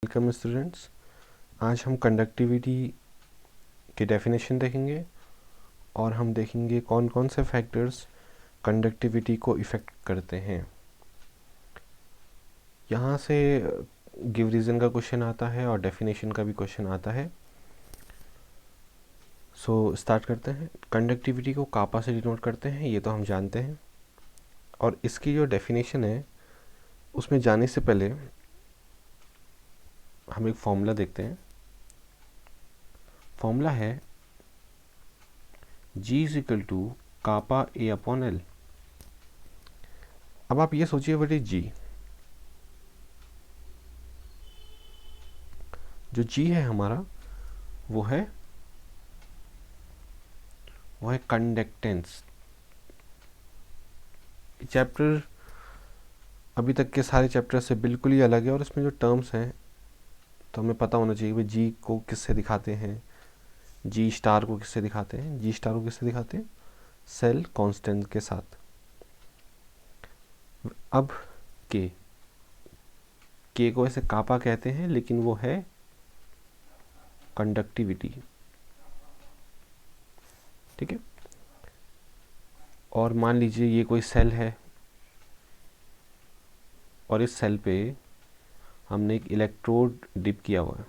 Welcome students. आज हम conductivity की डेफिनेशन देखेंगे और हम देखेंगे कौन कौन से फैक्टर्स कंडक्टिविटी को इफ़ेक्ट करते हैं। यहाँ से गिव रीज़न का क्वेश्चन आता है और डेफिनेशन का भी क्वेश्चन आता है। सो स्टार्ट करते हैं। कंडक्टिविटी को कापा से डिनोट करते हैं, ये तो हम जानते हैं। और इसकी जो डेफिनेशन है उसमें जाने से पहले हम एक फॉर्मूला देखते हैं। फॉर्मूला है G is equal to kappa A upon L। अब आप ये सोचिए व्हाट इज G। जो G है हमारा वो है कंडक्टेंस। चैप्टर अभी तक के सारे चैप्टर से बिल्कुल ही अलग है और इसमें जो टर्म्स हैं तो हमें पता होना चाहिए कि जी को किससे दिखाते हैं, जी स्टार को किससे दिखाते हैं। जी स्टार को किससे दिखाते हैं? सेल कांस्टेंट के साथ। अब के को ऐसे कापा कहते हैं लेकिन वो है कंडक्टिविटी, ठीक है। और मान लीजिए ये कोई सेल है और इस सेल पे हमने एक इलेक्ट्रोड डिप किया हुआ है।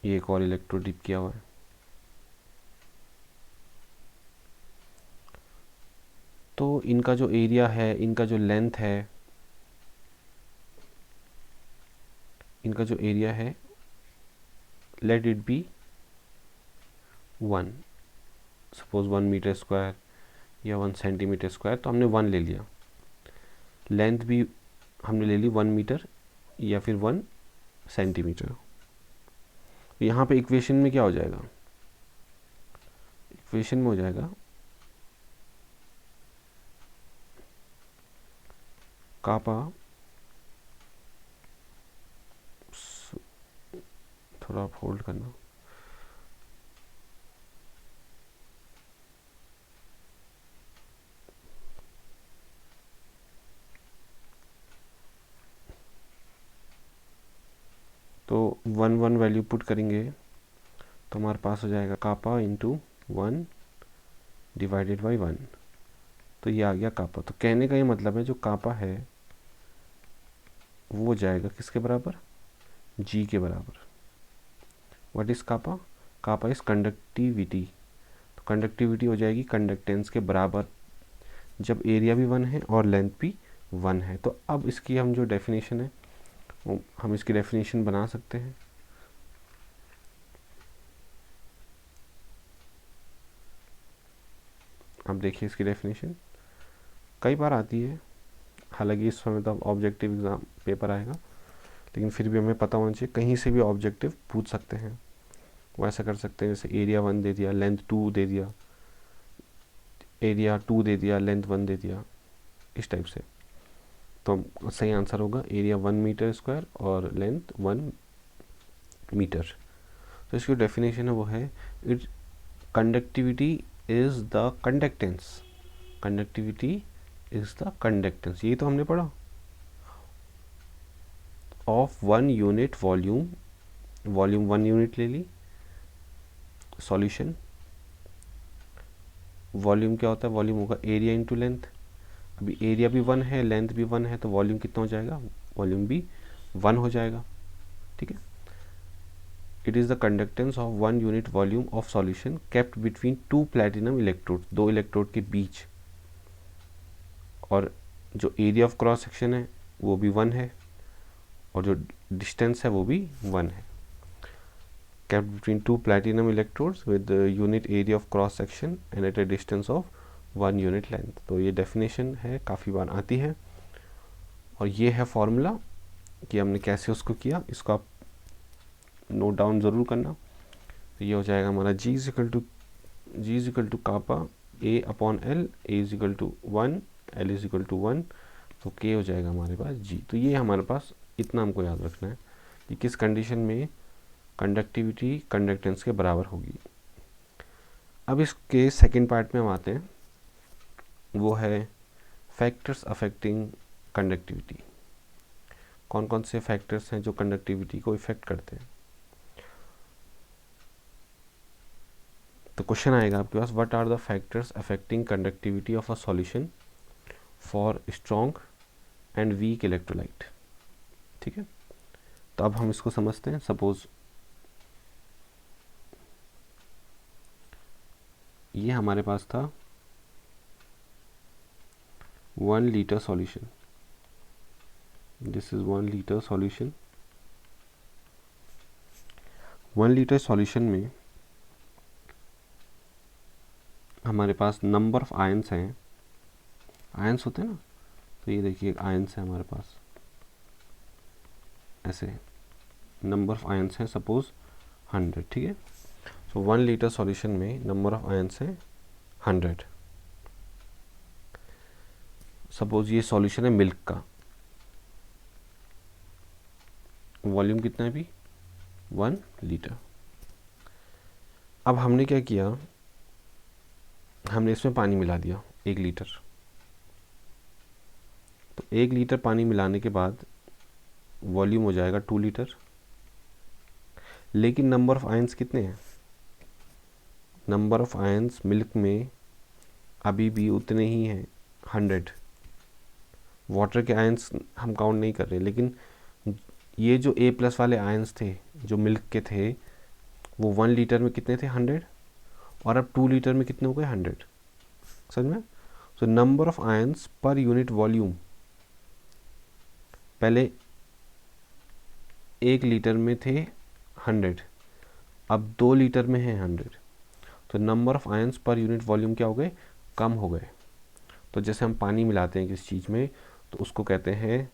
ये एक और इलेक्ट्रोड डिप किया हुआ है। तो इनका जो एरिया है, इनका जो लेंथ है, इनका जो एरिया है, let it be 1, suppose 1 metre square या 1 सेंटीमीटर स्क्वायर, तो हमने 1 ले लिया। लेंथ भी हमने ले ली 1 मीटर या फिर 1 सेंटीमीटर। यहाँ पे इक्वेशन में क्या हो जाएगा? इक्वेशन में हो जाएगा कापा, थोड़ा आप होल्ड करना, तो 1 वैल्यू पुट करेंगे तो हमारे पास हो जाएगा कापा इंटू 1 डिवाइडेड बाई 1। तो ये आ गया कापा। तो कहने का ये मतलब है जो कापा है वो जाएगा किसके बराबर? जी के बराबर। What is kappa? Kappa is conductivity. तो कंडक्टिविटी हो जाएगी कंडक्टेंस के बराबर जब एरिया भी 1 है और लेंथ भी 1 है। तो अब इसकी हम जो डेफिनेशन है हम इसकी डेफिनेशन बना सकते हैं। अब देखिए इसकी डेफिनेशन कई बार आती है, हालांकि इस समय तो अब ऑब्जेक्टिव एग्ज़ाम पेपर आएगा, लेकिन फिर भी हमें पता होना चाहिए कहीं से भी ऑब्जेक्टिव पूछ सकते हैं। वो ऐसा कर सकते हैं जैसे एरिया 1 दे दिया, लेंथ 2 दे दिया, एरिया 2 दे दिया, लेंथ 1 दे दिया, इस टाइप से। तो सही आंसर होगा एरिया 1 मीटर स्क्वायर और लेंथ 1 मीटर। तो इसकी डेफिनेशन है वो है it conductivity is the conductance. Conductivity is the conductance, ये तो हमने पढ़ा, of 1 unit volume. Volume 1 unit ले ली। सॉल्यूशन वॉल्यूम क्या होता है? वॉल्यूम होगा एरिया इंटू लेंथ। अभी एरिया भी 1 है, लेंथ भी 1 है, तो वॉल्यूम कितना हो जाएगा? वॉल्यूम भी 1 हो जाएगा, ठीक है। It is the conductance of 1 unit volume of solution kept between 2 platinum electrode, 2 electrode के बीच। और जो एरिया ऑफ क्रॉस सेक्शन है वो भी 1 है और जो डिस्टेंस है वो भी 1 है। kept between 2 platinum electrodes with the unit area of cross section and at a distance of 1 unit length। तो ये डेफिनेशन है, काफ़ी बार आती है। और ये है फॉर्मूला कि हमने कैसे उसको किया, इसको आप नोट डाउन ज़रूर करना। तो ये हो जाएगा हमारा G is equal to kappa A upon L, A is equal to 1, L is equal to 1, तो K हो जाएगा हमारे पास G। तो ये हमारे पास इतना हमको याद रखना है कि किस कंडीशन में कंडक्टिविटी कंडक्टेंस के बराबर होगी। अब इसके सेकंड पार्ट में हम आते हैं, वो है फैक्टर्स अफेक्टिंग कंडक्टिविटी, कौन कौन से फैक्टर्स हैं जो कंडक्टिविटी को इफेक्ट करते हैं। तो क्वेश्चन आएगा आपके पास, what are the factors affecting conductivity of a solution for strong and weak electrolyte. ठीक है, तो अब हम इसको समझते हैं। सपोज ये हमारे पास था 1 litre solution, this is 1 litre solution. 1 litre solution में हमारे पास नंबर ऑफ आयंस हैं, आयंस होते हैं ना, तो ये देखिए आयंस है हमारे पास, ऐसे नंबर ऑफ आयंस हैं सपोज 100। ठीक है, सो 1 लीटर सॉल्यूशन में नंबर ऑफ आयंस हैं 100। सपोज ये सॉल्यूशन है मिल्क का, वॉल्यूम कितना है अभी 1 लीटर। अब हमने क्या किया, हमने इसमें पानी मिला दिया 1 लीटर। तो 1 लीटर पानी मिलाने के बाद वॉल्यूम हो जाएगा 2 लीटर, लेकिन नंबर ऑफ आयंस कितने हैं, नंबर ऑफ आयंस मिल्क में अभी भी उतने ही हैं 100। वाटर के आयंस हम काउंट नहीं कर रहे, लेकिन ये जो A+ वाले आयंस थे जो मिल्क के थे, वो 1 लीटर में कितने थे 100, और अब 2 लीटर में कितने हो गए 100। समझ में। So number of ions per unit volume, पहले 1 लीटर में थे 100, अब 2 लीटर में है 100, तो number of ions per unit volume क्या हो गए, कम हो गए। तो जैसे हम पानी मिलाते हैं किसी चीज़ में, तो उसको कहते हैं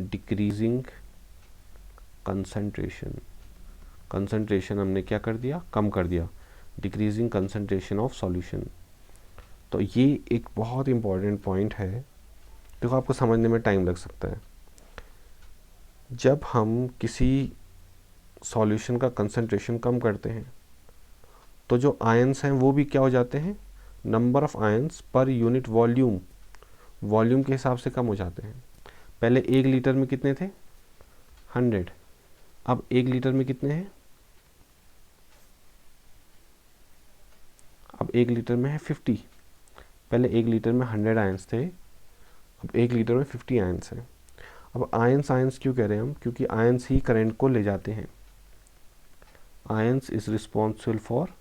डिक्रीजिंग कंसंट्रेशन। कंसंट्रेशन हमने क्या कर दिया, कम कर दिया, डिक्रीजिंग कंसंट्रेशन ऑफ सॉल्यूशन। तो ये एक बहुत इंपॉर्टेंट पॉइंट है, देखो आपको समझने में टाइम लग सकता है। जब हम किसी सॉल्यूशन का कंसंट्रेशन कम करते हैं, तो जो आयंस हैं वो भी क्या हो जाते हैं, number of ions per unit volume, volume के हिसाब से कम हो जाते हैं। पहले 1 लीटर में कितने थे 100, अब 1 लीटर में कितने हैं, अब 1 लीटर में है 50। पहले 1 लीटर में 100 आयंस थे, अब 1 लीटर में 50 आयंस हैं। अब आयंस आयंस क्यों कह रहे हैं हम, क्योंकि आयंस ही करंट को ले जाते हैं। Ions is responsible for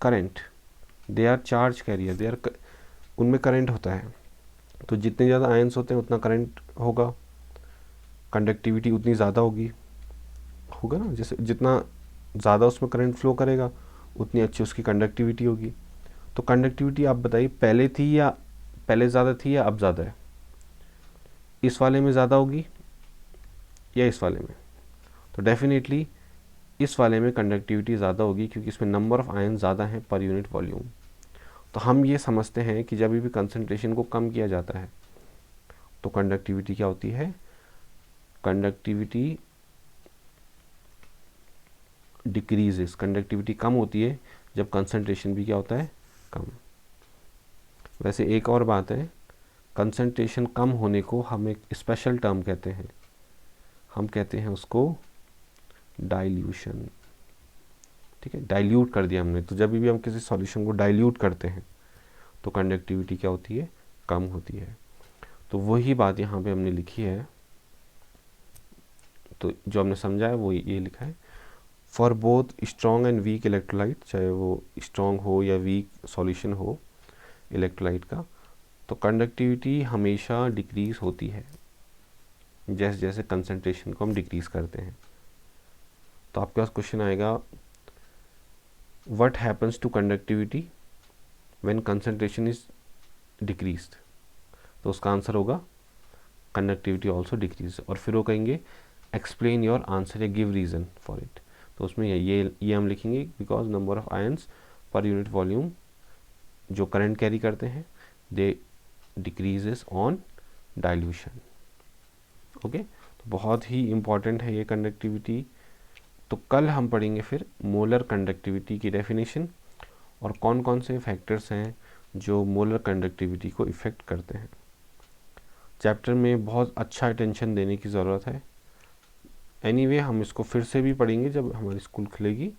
current, they are charge carrier, they are, उनमें करंट होता है। तो जितने ज़्यादा आयंस होते हैं उतना करंट होगा, कंडक्टिविटी उतनी ज़्यादा होगी, होगा ना, जैसे जितना ज़्यादा उसमें करंट फ्लो करेगा उतनी अच्छी उसकी कंडक्टिविटी होगी। तो कंडक्टिविटी आप बताइए पहले थी या पहले ज़्यादा थी या अब ज़्यादा है, इस वाले में ज़्यादा होगी या इस वाले में, तो डेफिनेटली इस वाले में कंडक्टिविटी ज़्यादा होगी, क्योंकि इसमें नंबर ऑफ आयन ज़्यादा हैं पर यूनिट वॉल्यूम। तो हम ये समझते हैं कि जब भी कंसंट्रेशन को कम किया जाता है तो कंडक्टिविटी क्या होती है, कंडक्टिविटी डिक्रीजेस, कंडक्टिविटी कम होती है जब कंसंट्रेशन भी क्या होता है, कम। वैसे एक और बात है, कंसंट्रेशन कम होने को हम एक स्पेशल टर्म कहते हैं, हम कहते हैं उसको डाइल्यूशन। ठीक है, डाइल्यूट कर दिया हमने। तो जब भी हम किसी सॉल्यूशन को डाइल्यूट करते हैं तो कंडक्टिविटी क्या होती है, कम होती है। तो वही बात यहाँ पे हमने लिखी है, तो जो हमने समझा है वो ये लिखा है, for both strong and weak electrolyte, चाहे वो स्ट्रॉन्ग हो या वीक सॉल्यूशन हो इलेक्ट्रोलाइट का, तो कंडक्टिविटी हमेशा डिक्रीज होती है जैसे जैसे कंसंट्रेशन को हम डिक्रीज करते हैं। तो आपके पास क्वेश्चन आएगा, what happens to conductivity when concentration is decreased, तो उसका आंसर होगा कंडक्टिविटी ऑल्सो डिक्रीज, और फिर वो कहेंगे एक्सप्लेन योर आंसर या गिव रीज़न फॉर इट। तो उसमें ये हम लिखेंगे, because number of ions per unit volume जो करंट कैरी करते हैं दे डिक्रीजेस ऑन डाइल्यूशन। ओके, तो बहुत ही इम्पॉर्टेंट है ये कंडक्टिविटी। तो कल हम पढ़ेंगे फिर मोलर कंडक्टिविटी की डेफिनेशन और कौन कौन से फैक्टर्स हैं जो मोलर कंडक्टिविटी को इफ़ेक्ट करते हैं। चैप्टर में बहुत अच्छा अटेंशन देने की ज़रूरत है। एनीवे हम इसको फिर से भी पढ़ेंगे जब हमारी स्कूल खुलेगी।